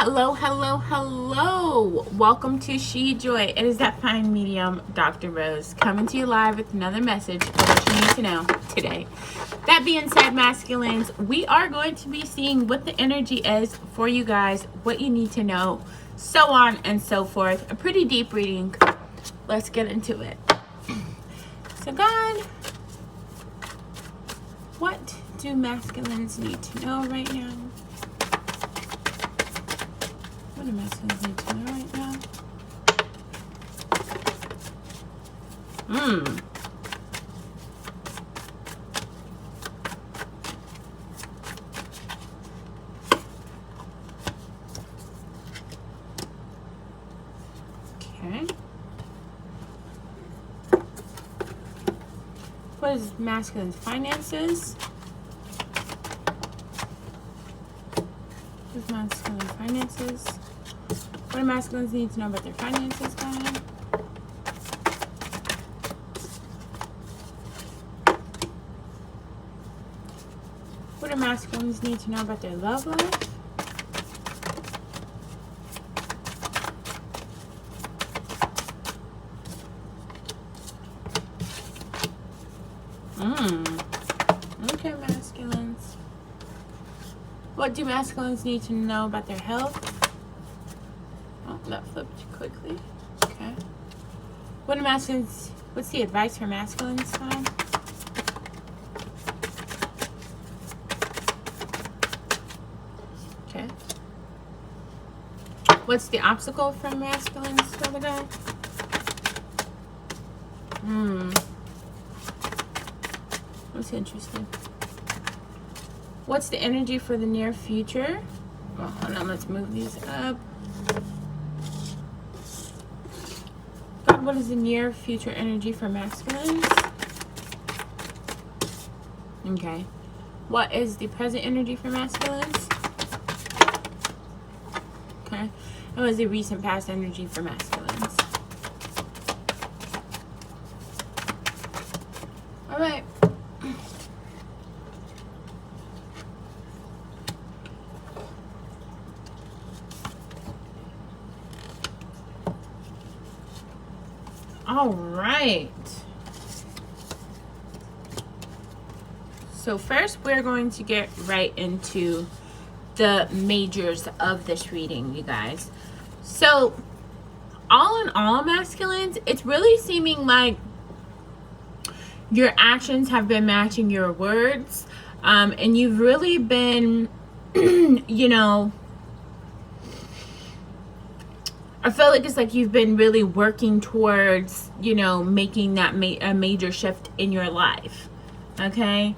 Hello, hello, hello. Welcome to She Joy. It is that fine medium, Dr. Rose, coming to you live with another message of what you need to know today. That being said, masculines, we are going to be seeing what the energy is for you guys, what you need to know, so on and so forth. A pretty deep reading. Let's get into it. So, God, what do masculines need to know right now? What do masculines need to know right now? Okay. What is masculine's finances? What is masculine finances? What do masculines need to know about their finances, God? What do masculines need to know about their love life? Okay, masculines. What do masculines need to know about their health? Oh, that flipped quickly. Okay. What do masculines, what's the advice for masculines, God? Okay. What's the obstacle for masculines, Father God? That's interesting. What's the energy for the near future? Well, hold on, let's move these up. God, what is the near future energy for masculines? Okay. What is the present energy for masculines? Okay. And what is the recent past energy for masculines? All right. All right. So first, we're going to get right into the majors of this reading, you guys. So, all in all, masculines, it's really seeming like your actions have been matching your words, and you've really been, you know, I feel like it's like you've been really working towards, you know, making that a major shift in your life. Okay?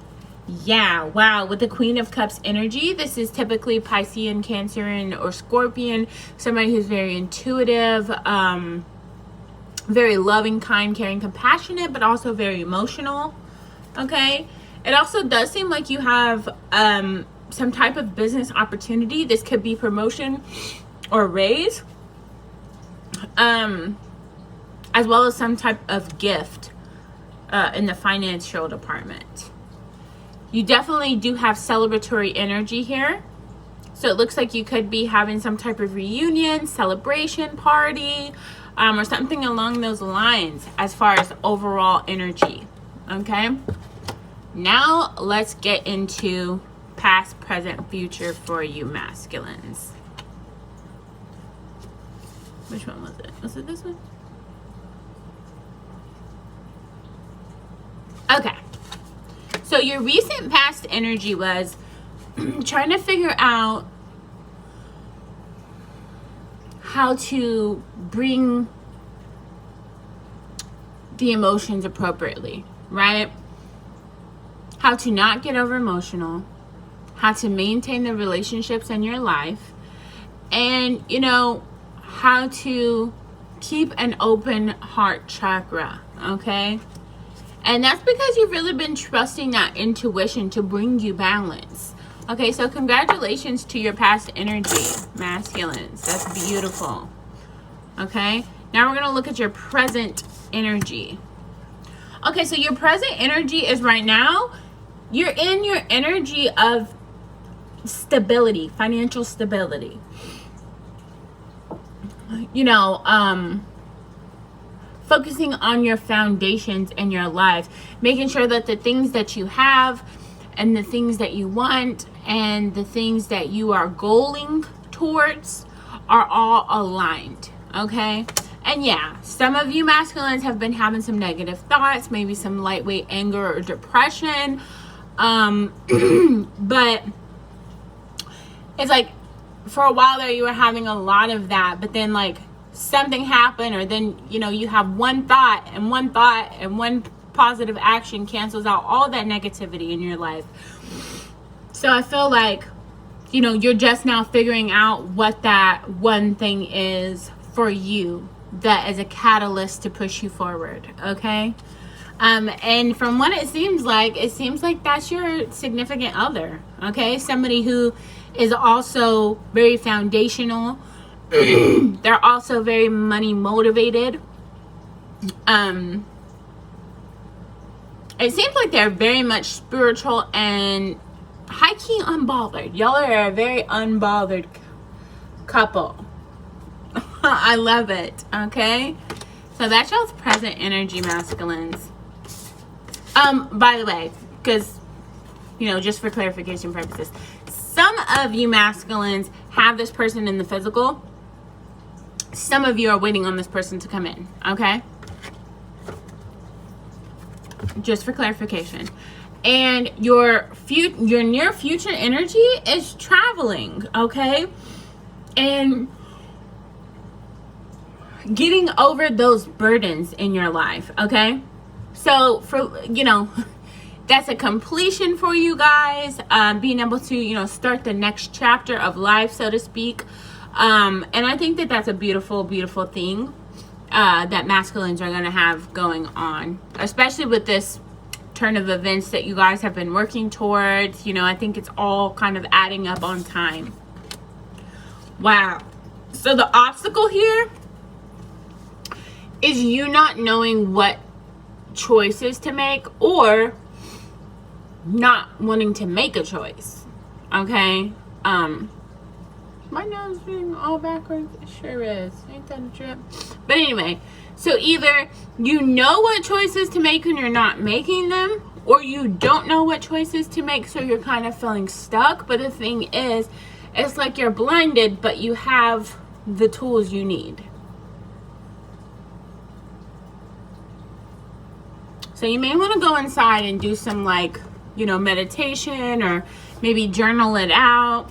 Yeah, wow. With the Queen of Cups energy, this is typically Piscean, Cancerian, or Scorpion. Somebody who's very intuitive, very loving, kind, caring, compassionate, but also very emotional. Okay? It also does seem like you have some type of business opportunity. This could be promotion or raise. As well as some type of gift in the financial department. You definitely do have celebratory energy here. So it looks like you could be having some type of reunion, celebration party, or something along those lines as far as overall energy. Okay? Now let's get into past, present, future for you masculines. Which one was it? Was it this one? Okay. So your recent past energy was trying to figure out how to bring the emotions appropriately, right? How to not get over emotional, how to maintain the relationships in your life, and, you know, how to keep an open heart chakra, okay? And that's because you've really been trusting that intuition to bring you balance. Okay, so congratulations to your past energy, masculines. That's beautiful. Okay, now we're going to look at your present energy. Okay, so your present energy is right now, you're in your energy of stability, financial stability. you know, focusing on your foundations in your life, making sure that the things that you have and the things that you want and the things that you are goaling towards are all aligned. Okay. And yeah, some of you masculines have been having some negative thoughts, maybe some lightweight anger or depression. But it's like for a while there you were having a lot of that, but then like something happened, or then, you know, you have one thought and one positive action cancels out all that negativity in your life. So I feel like, you know, you're just now figuring out what that one thing is for you that is a catalyst to push you forward. Okay. And from what it seems like that's your significant other. Okay. Somebody who is also very foundational. They're also very money motivated. It seems like they're very much spiritual and high-key unbothered. Y'all are a very unbothered couple. I love it. Okay, so that's y'all's present energy, masculines. By the way, because, you know, just for clarification purposes, some of you masculines have this person in the physical. Some of you are waiting on this person to come in. Okay, just for clarification. And your near future energy is traveling. Okay, and getting over those burdens in your life. Okay, so for, you know, that's a completion for you guys, being able to, you know, start the next chapter of life, so to speak. And I think that that's a beautiful, beautiful thing that masculines are going to have going on, especially with this turn of events that you guys have been working towards. You know, I think it's all kind of adding up on time. Wow. So the obstacle here is you not knowing what choices to make, or not wanting to make a choice. Okay. My nose being all backwards. It sure is. Ain't that a trip? But anyway, so either you know what choices to make and you're not making them, or you don't know what choices to make, so you're kind of feeling stuck. But the thing is, it's like you're blinded, but you have the tools you need. So you may want to go inside and do some, like, you know, meditation, or maybe journal it out,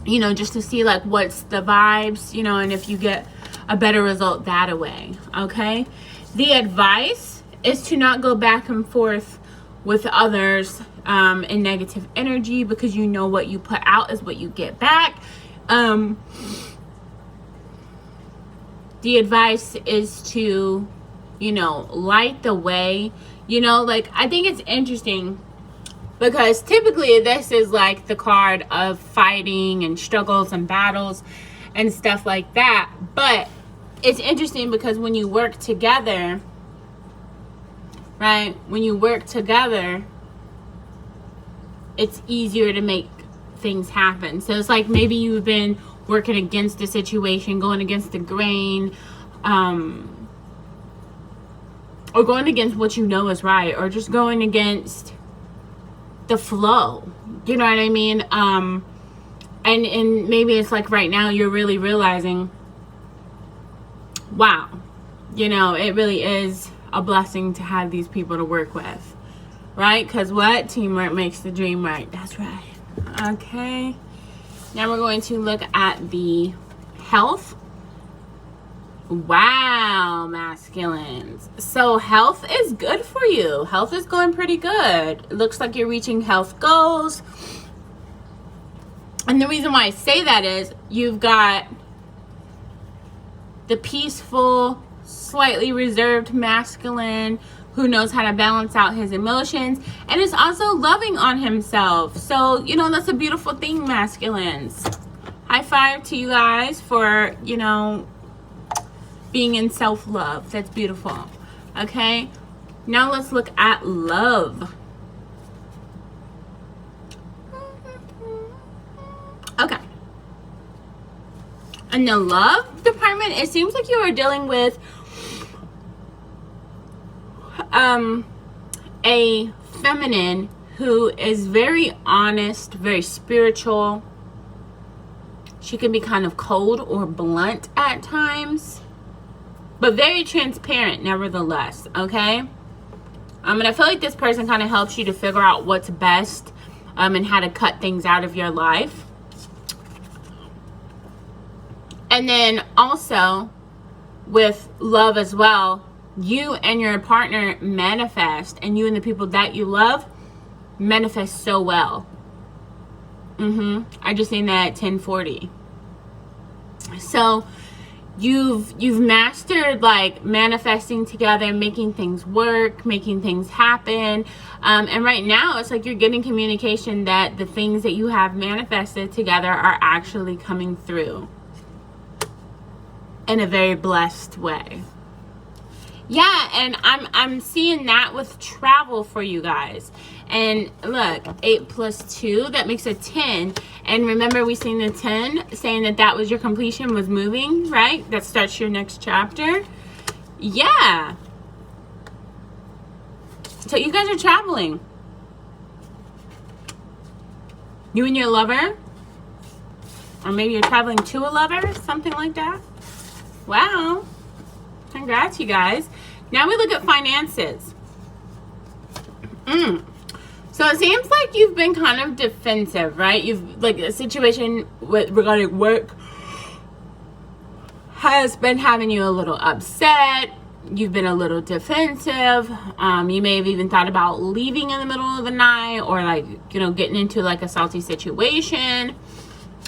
you know, just to see like what's the vibes, you know, and if you get a better result that way. Okay. The advice is to not go back and forth with others in negative energy, because you know what you put out is what you get back. The advice is to, you know, light the way. You know, like, I think it's interesting because typically this is like the card of fighting and struggles and battles and stuff like that. But it's interesting because when you work together, right? When you work together, it's easier to make things happen. So it's like maybe you've been working against the situation, going against the grain, or going against what you know is right, or just going against the flow. You know what I mean? And maybe it's like right now you're really realizing, wow, you know, it really is a blessing to have these people to work with, right? Because what? Teamwork makes the dream work. That's right. Okay. Now we're going to look at the health. Wow, masculines. So health is good for you. Health is going pretty good. It looks like you're reaching health goals. And the reason why I say that is you've got the peaceful, slightly reserved masculine who knows how to balance out his emotions and is also loving on himself. So, you know, that's a beautiful thing, masculines. High five to you guys for, you know, being in self-love. That's beautiful. Okay, now let's look at love. Okay, In the love department, it seems like you are dealing with a feminine who is very honest, very spiritual. She can be kind of cold or blunt at times, but very transparent nevertheless, okay? And I feel like this person kind of helps you to figure out what's best and how to cut things out of your life. And then also with love as well, you and your partner manifest, and you and the people that you love manifest so well. I just seen that at 1040. So you've mastered like manifesting together, making things work, making things happen. And right now it's like you're getting communication that the things that you have manifested together are actually coming through in a very blessed way. Yeah, and I'm seeing that with travel for you guys. And look, 8 plus 2, that makes a 10. And remember, we seen the 10 saying that was your completion, was moving, right? That starts your next chapter. Yeah. So you guys are traveling. You and your lover. Or maybe you're traveling to a lover, something like that. Wow. Congrats, you guys. Now we look at finances. So it seems like you've been kind of defensive, right? You've, like, a situation regarding work has been having you a little upset. You've been a little defensive. You may have even thought about leaving in the middle of the night, or like, you know, getting into like a salty situation,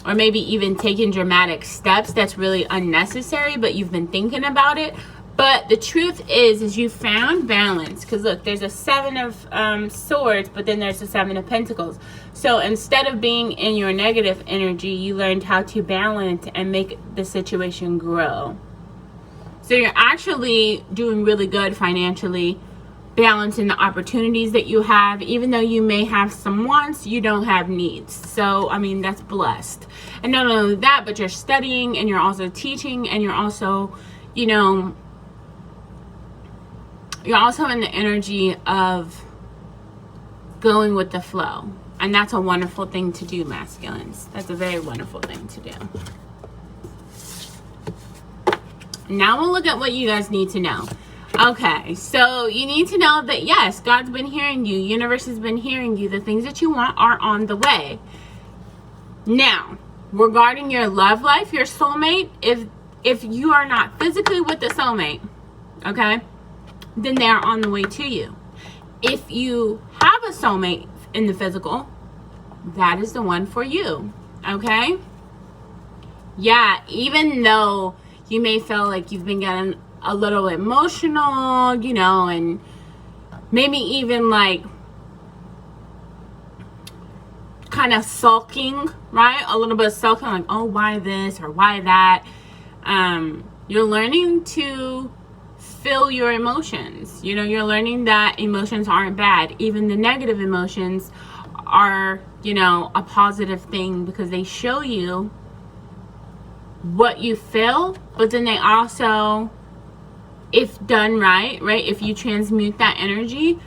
or maybe even taking dramatic steps that's really unnecessary, but you've been thinking about it. But the truth is you found balance. Because look, there's a 7 of swords, but then there's a 7 of pentacles. So instead of being in your negative energy, you learned how to balance and make the situation grow. So you're actually doing really good financially, balancing the opportunities that you have. Even though you may have some wants, you don't have needs. So, I mean, that's blessed. And not only that, but you're studying, and you're also teaching, and you're also, you know, you're also in the energy of going with the flow. And that's a wonderful thing to do, masculines. That's a very wonderful thing to do. Now we'll look at what you guys need to know. Okay, so you need to know that, yes, God's been hearing you. Universe has been hearing you. The things that you want are on the way. Now, regarding your love life, your soulmate, if you are not physically with the soulmate, okay, then they are on the way to you. If you have a soulmate in the physical, that is the one for you, okay? Yeah, even though you may feel like you've been getting a little emotional, you know, and maybe even like kind of sulking, right? A little bit of sulking, like, oh, why this or why that? You're learning to feel your emotions. You know, you're learning that emotions aren't bad. Even the negative emotions are, you know, a positive thing, because they show you what you feel, but then they also, if done right, if you transmute that energy,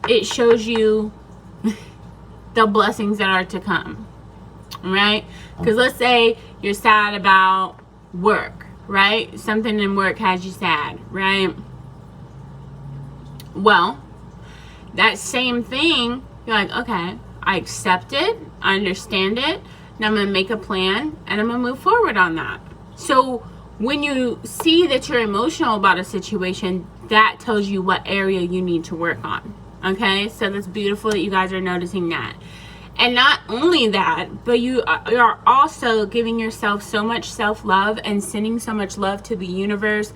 it shows you the blessings that are to come, right? Because let's say you're sad about work, right? Something in work has you sad, right? Well, that same thing, you're like, okay, I accept it, I understand it, now I'm going to make a plan, and I'm going to move forward on that. So when you see that you're emotional about a situation, that tells you what area you need to work on, okay? So that's beautiful that you guys are noticing that. And not only that, but you are also giving yourself so much self-love and sending so much love to the universe.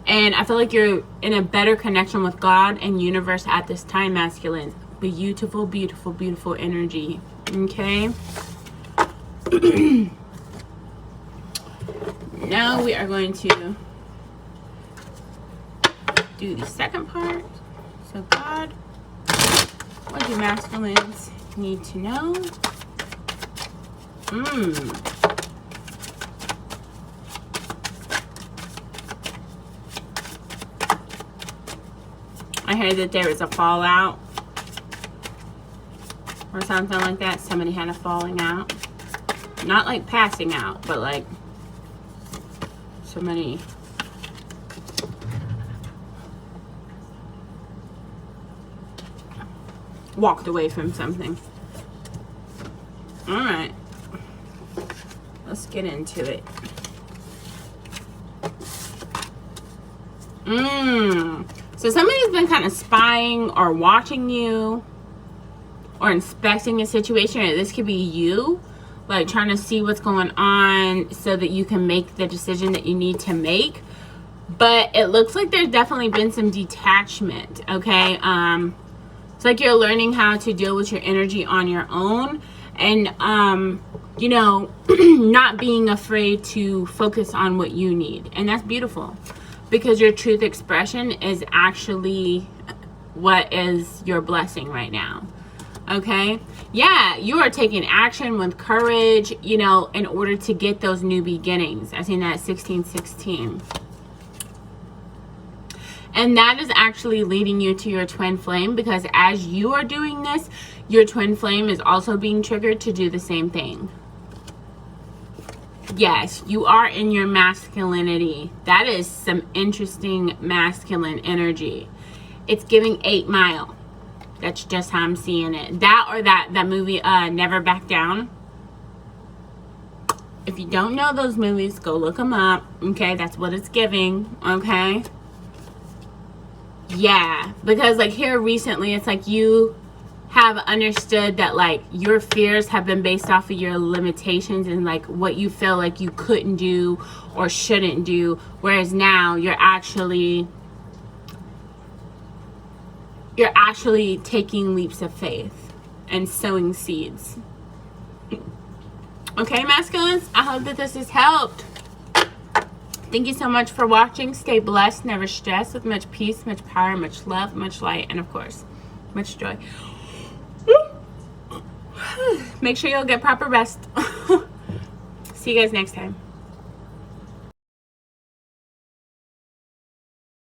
And I feel like you're in a better connection with God and universe at this time, masculine. Beautiful, beautiful, beautiful energy. Okay? Now we are going to do the second part. So God, what do masculines need to know? I heard that there was a fallout or something like that. Somebody had a falling out. Not like passing out, but like somebody walked away from something. All right, let's get into it. So somebody's been kind of spying or watching you or inspecting a situation, or this could be you, like trying to see what's going on so that you can make the decision that you need to make. But it looks like there's definitely been some detachment, okay? It's like you're learning how to deal with your energy on your own, and you know, not being afraid to focus on what you need. And that's beautiful, because your truth expression is actually what is your blessing right now. Okay, yeah, you are taking action with courage, you know, in order to get those new beginnings. I seen that 1616. And that is actually leading you to your twin flame, because as you are doing this, your twin flame is also being triggered to do the same thing. Yes, you are in your masculinity. That is some interesting masculine energy. It's giving 8 Mile. That's just how I'm seeing it. That or that movie, Never Back Down. If you don't know those movies, go look them up. Okay, that's what it's giving. Okay. Yeah, because like here recently, it's like you have understood that like your fears have been based off of your limitations and like what you feel like you couldn't do or shouldn't do, whereas now you're actually taking leaps of faith and sowing seeds. Okay, masculines, I hope that this has helped. Thank you so much for watching. Stay blessed, never stressed, with much peace, much power, much love, much light, and of course, much joy. Make sure you'll get proper rest. See you guys next time.